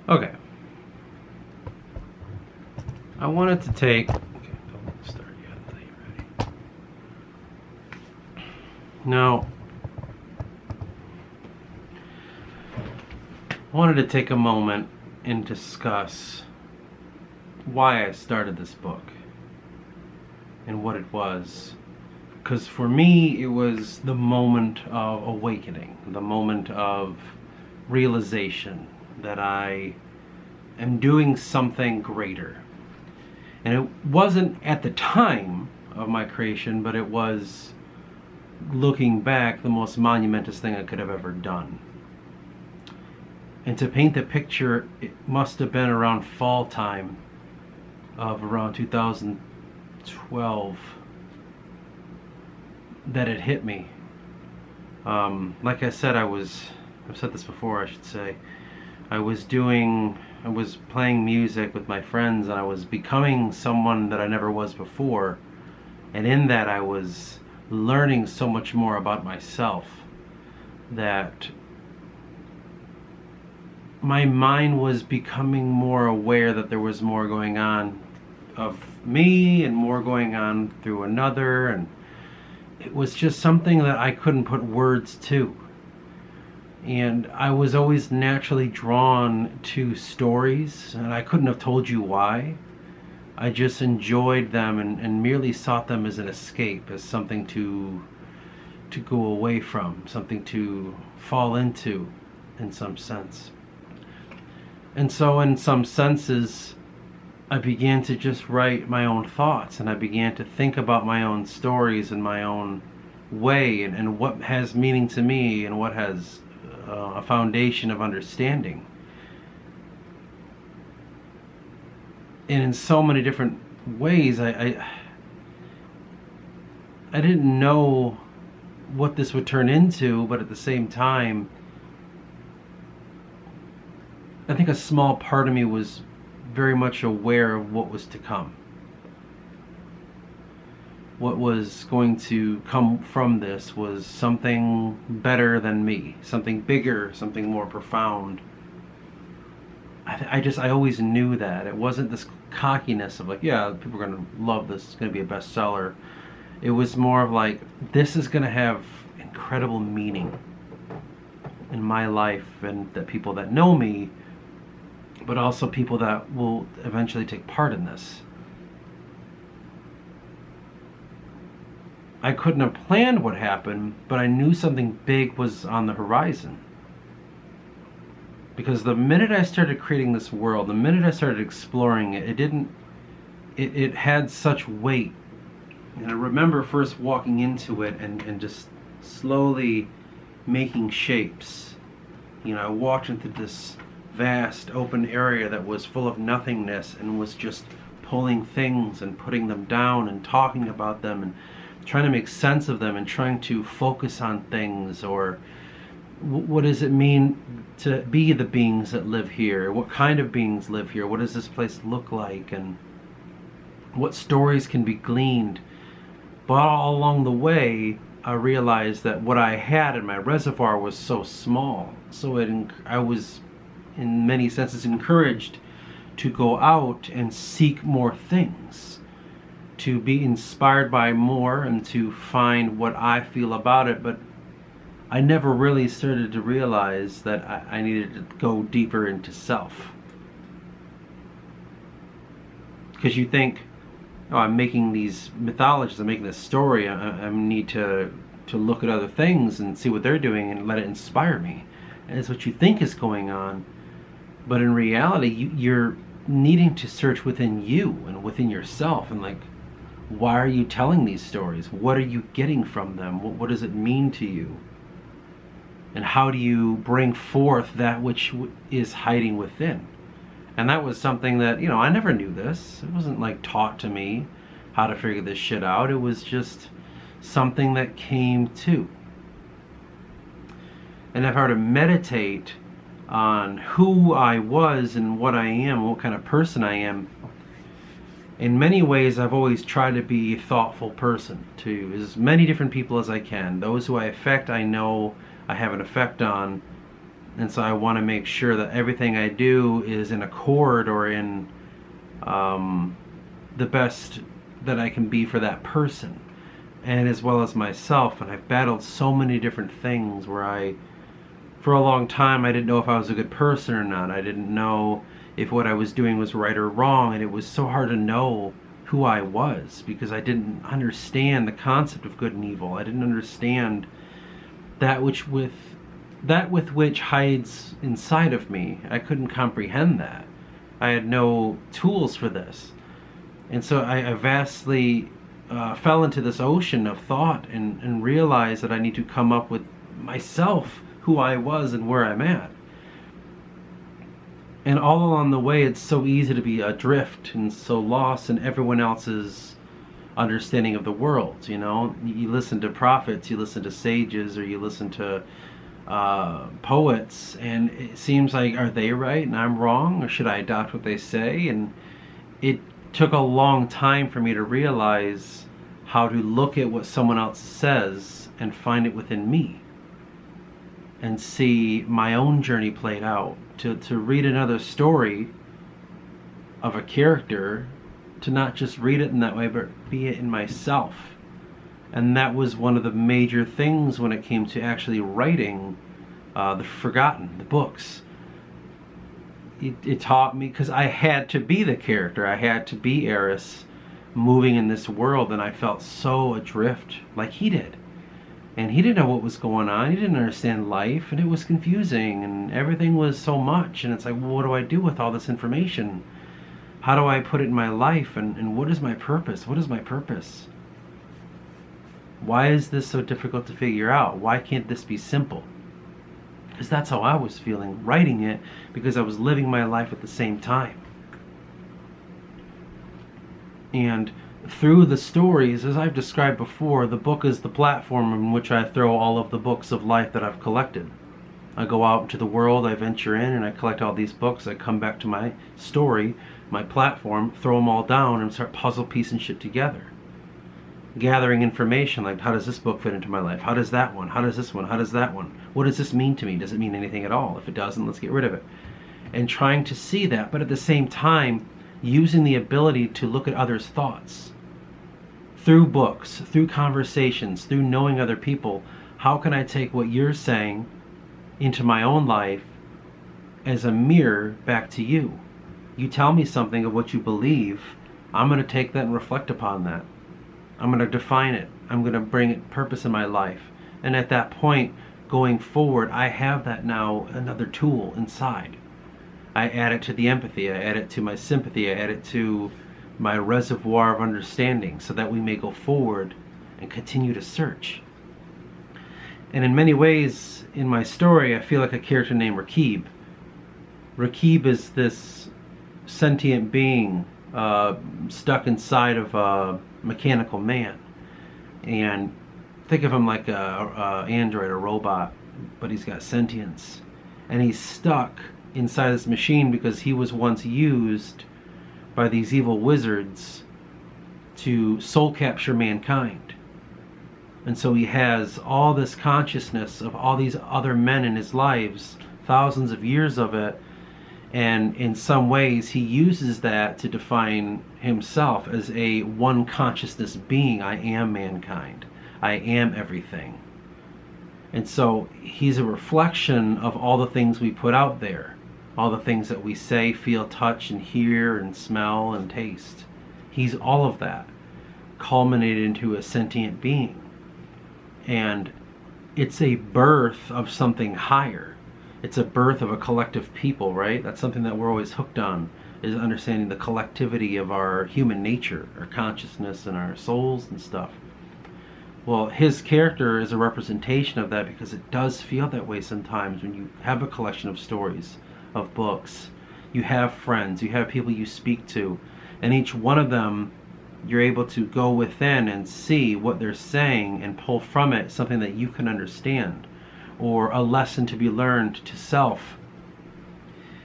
Okay. I wanted to take... Okay, don't start yet until you're ready. Now, I wanted to take a moment and discuss why I started this book and what it was. Because for me, it was the moment of awakening, the moment of realization that I am doing something greater. And it wasn't at the time of my creation, but it was, looking back, the most monumentous thing I could have ever done. And to paint the picture, it must have been around fall time of around 2012 that it hit me. Like I said, I've said this before, I should say, I was playing music with my friends, and I was becoming someone that I never was before. And in that, I was learning so much more about myself that my mind was becoming more aware that there was more going on of me and more going on through another, and it was just something that I couldn't put words to. And I was always naturally drawn to stories, and I couldn't have told you why. I just enjoyed them and merely sought them as an escape, as something to go away from, something to fall into in some sense. And so in some senses, I began to just write my own thoughts, and I began to think about my own stories in my own way, and what has meaning to me, and what has a foundation of understanding. And in so many different ways, I didn't know what this would turn into, but at the same time, I think a small part of me was very much aware of what was to come. What was going to come from this was something better than me, something bigger, something more profound. I always knew that. It wasn't this cockiness of like, yeah, people are going to love this, it's going to be a bestseller. It was more of like, this is going to have incredible meaning in my life, and that people that know me, but also people that will eventually take part in this. I couldn't have planned what happened, but I knew something big was on the horizon. Because the minute I started creating this world, the minute I started exploring it, it had such weight. And I remember first walking into it and just slowly making shapes. You know, I walked into this vast open area that was full of nothingness, and was just pulling things and putting them down and talking about them and trying to make sense of them and trying to focus on things, or what does it mean to be the beings that live here? What kind of beings live here? What does this place look like? And what stories can be gleaned? But all along the way, I realized that what I had in my reservoir was so small. So I was, in many senses, encouraged to go out and seek more things, to be inspired by more, and to find what I feel about it. But I never really started to realize that I needed to go deeper into self. Because you think, oh, I'm making these mythologies, I'm making this story, I need to look at other things and see what they're doing and let it inspire me. And it's what you think is going on. But in reality, you're needing to search within you and within yourself, and like, why are you telling these stories? What are you getting from them? What does it mean to you? And how do you bring forth that which is hiding within? And that was something that, you know, I never knew this. It wasn't like taught to me how to figure this shit out. It was just something that came to. And if I were to meditate on who I was and what I am, what kind of person I am, in many ways I've always tried to be a thoughtful person to as many different people as I can. Those who I affect, I know I have an effect on, And so I want to make sure that everything I do is in accord or in the best that I can be for that person, and as well as myself. And I've battled so many different things where for a long time, I didn't know if I was a good person or not. I didn't know if what I was doing was right or wrong, and it was so hard to know who I was because I didn't understand the concept of good and evil. I didn't understand that with which hides inside of me. I couldn't comprehend that. I had no tools for this. And so I vastly fell into this ocean of thought and realized that I need to come up with myself, who I was and where I'm at. And all along the way, it's so easy to be adrift and so lost in everyone else's understanding of the world. You know, you listen to prophets, you listen to sages, or you listen to poets, and it seems like, are they right and I'm wrong, or should I adopt what they say? And it took a long time for me to realize how to look at what someone else says and find it within me and see my own journey played out, to read another story of a character, to not just read it in that way, but be it in myself. And that was one of the major things when it came to actually writing The Forgotten, the books. It taught me, because I had to be the character. I had to be Eris, moving in this world, and I felt so adrift, like he did. And he didn't know what was going on. He didn't understand life, and it was confusing, and everything was so much. And it's like, well, what do I do with all this information? How do I put it in my life? And what is my purpose? What is my purpose? Why is this so difficult to figure out? Why can't this be simple? Because that's how I was feeling writing it, because I was living my life at the same time. And through the stories, as I've described before, the book is the platform in which I throw all of the books of life that I've collected. I go out into the world, I venture in, and I collect all these books. I come back to my story, my platform, throw them all down, and start puzzle piecing shit together. Gathering information, like, how does this book fit into my life? How does that one? How does this one? How does that one? What does this mean to me? Does it mean anything at all? If it doesn't, let's get rid of it. And trying to see that, but at the same time, using the ability to look at others' thoughts. Through books, through conversations, through knowing other people, how can I take what you're saying into my own life as a mirror back to you? You tell me something of what you believe, I'm going to take that and reflect upon that. I'm going to define it. I'm going to bring it purpose in my life. And at that point, going forward, I have that now, another tool inside. I add it to the empathy, I add it to my sympathy, I add it to my reservoir of understanding, so that we may go forward and continue to search. And in many ways, in my story, I feel like a character named Rakib. Rakib is this sentient being stuck inside of a mechanical man. And think of him like a android, a robot, but he's got sentience. And he's stuck inside this machine because he was once used by these evil wizards to soul capture mankind. And so he has all this consciousness of all these other men in his lives, thousands of years of it, and in some ways he uses that to define himself as a one consciousness being. I am mankind. I am everything. And so he's a reflection of all the things we put out there. All the things that we say, feel, touch, and hear, and smell, and taste. He's all of that, culminated into a sentient being. And it's a birth of something higher. It's a birth of a collective people, right? That's something that we're always hooked on, is understanding the collectivity of our human nature, our consciousness, and our souls and stuff. Well, his character is a representation of that, because it does feel that way sometimes when you have a collection of stories, of books. You have friends, you have people you speak to, and each one of them you're able to go within and see what they're saying and pull from it something that you can understand, or a lesson to be learned to self.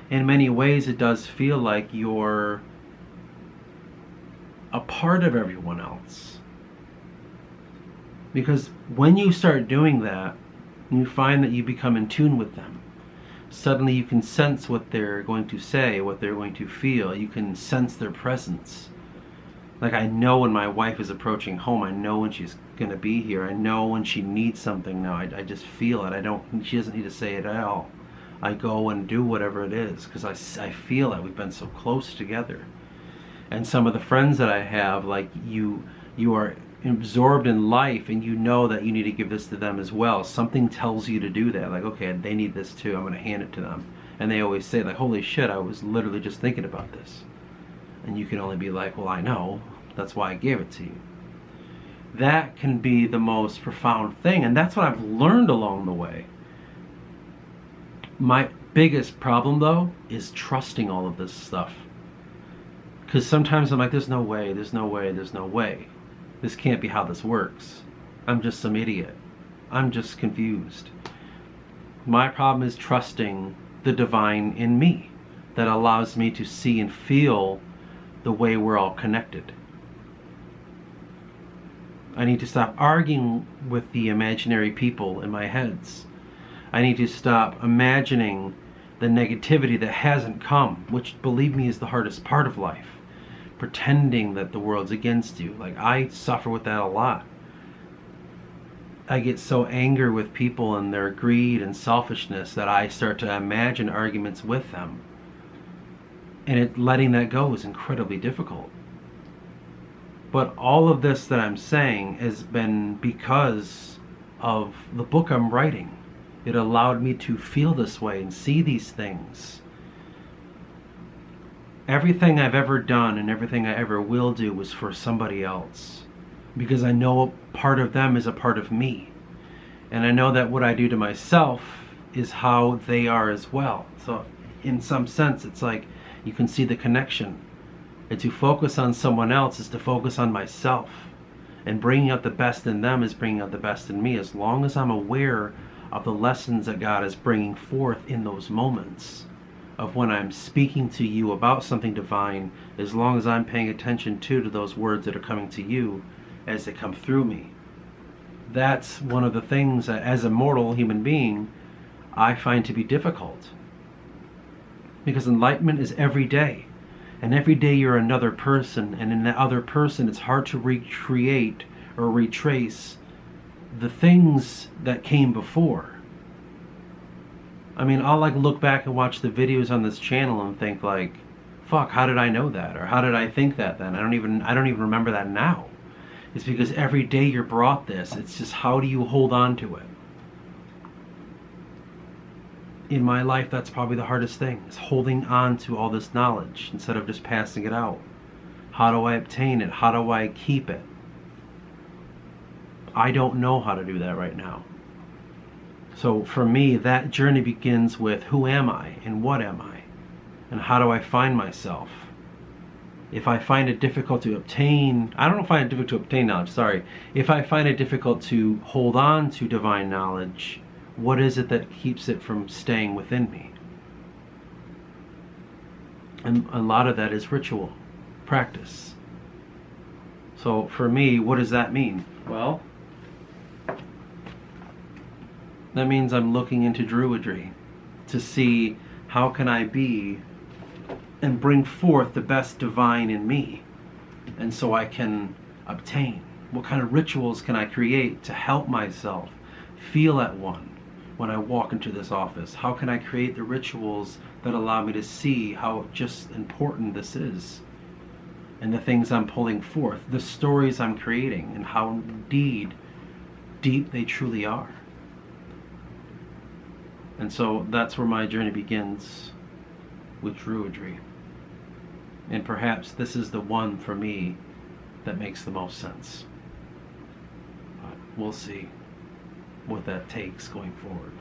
In many ways it does feel like you're a part of everyone else, because when you start doing that, you find that you become in tune with them. Suddenly you can sense what they're going to say, what they're going to feel. You can sense their presence. Like, I know when my wife is approaching home. I know when she's going to be here. I know when she needs something now. I just feel it. She doesn't need to say it at all. I go and do whatever it is because I feel it. We've been so close together. And some of the friends that I have, like, you are absorbed in life, and you know that you need to give this to them as well. Something tells you to do that. Like, okay, they need this too. I'm going to hand it to them. And they always say, like, holy shit, I was literally just thinking about this. And you can only be like, well, I know. That's why I gave it to you. That can be the most profound thing. And that's what I've learned along the way. My biggest problem, though, is trusting all of this stuff. Because sometimes I'm like, there's no way, there's no way, there's no way. This can't be how this works. I'm just some idiot. I'm just confused. My problem is trusting the divine in me that allows me to see and feel the way we're all connected. I need to stop arguing with the imaginary people in my heads. I need to stop imagining the negativity that hasn't come, which, believe me, is the hardest part of life. Pretending that the world's against you. Like, I suffer with that a lot. I get so angry with people and their greed and selfishness that I start to imagine arguments with them. And letting that go is incredibly difficult. But all of this that I'm saying has been because of the book I'm writing. It allowed me to feel this way and see these things. Everything I've ever done and everything I ever will do was for somebody else. Because I know part of them is a part of me. And I know that what I do to myself is how they are as well. So in some sense, it's like you can see the connection. And to focus on someone else is to focus on myself. And bringing out the best in them is bringing out the best in me, as long as I'm aware of the lessons that God is bringing forth in those moments. Of when I'm speaking to you about something divine, as long as I'm paying attention to those words that are coming to you as they come through me. That's one of the things that, as a mortal human being, I find to be difficult. Because enlightenment is every day. And every day you're another person, and in that other person it's hard to recreate or retrace the things that came before. I mean, I'll like look back and watch the videos on this channel and think like, fuck, how did I know that? Or how did I think that then? I don't even remember that now. It's because every day you're brought this. It's just, how do you hold on to it? In my life, that's probably the hardest thing, is holding on to all this knowledge instead of just passing it out. How do I obtain it? How do I keep it? I don't know how to do that right now. So for me, that journey begins with, who am I and what am I? And how do I find myself? If I find it difficult to obtain, I don't find it difficult to obtain knowledge, sorry. If I find it difficult to hold on to divine knowledge, what is it that keeps it from staying within me? And a lot of that is ritual, practice. So for me, what does that mean? Well, that means I'm looking into Druidry to see how can I be and bring forth the best divine in me, and so I can obtain. What kind of rituals can I create to help myself feel at one when I walk into this office? How can I create the rituals that allow me to see how just important this is, and the things I'm pulling forth, the stories I'm creating, and how indeed deep they truly are. And so that's where my journey begins, with Druidry. And perhaps this is the one for me that makes the most sense. But we'll see what that takes going forward.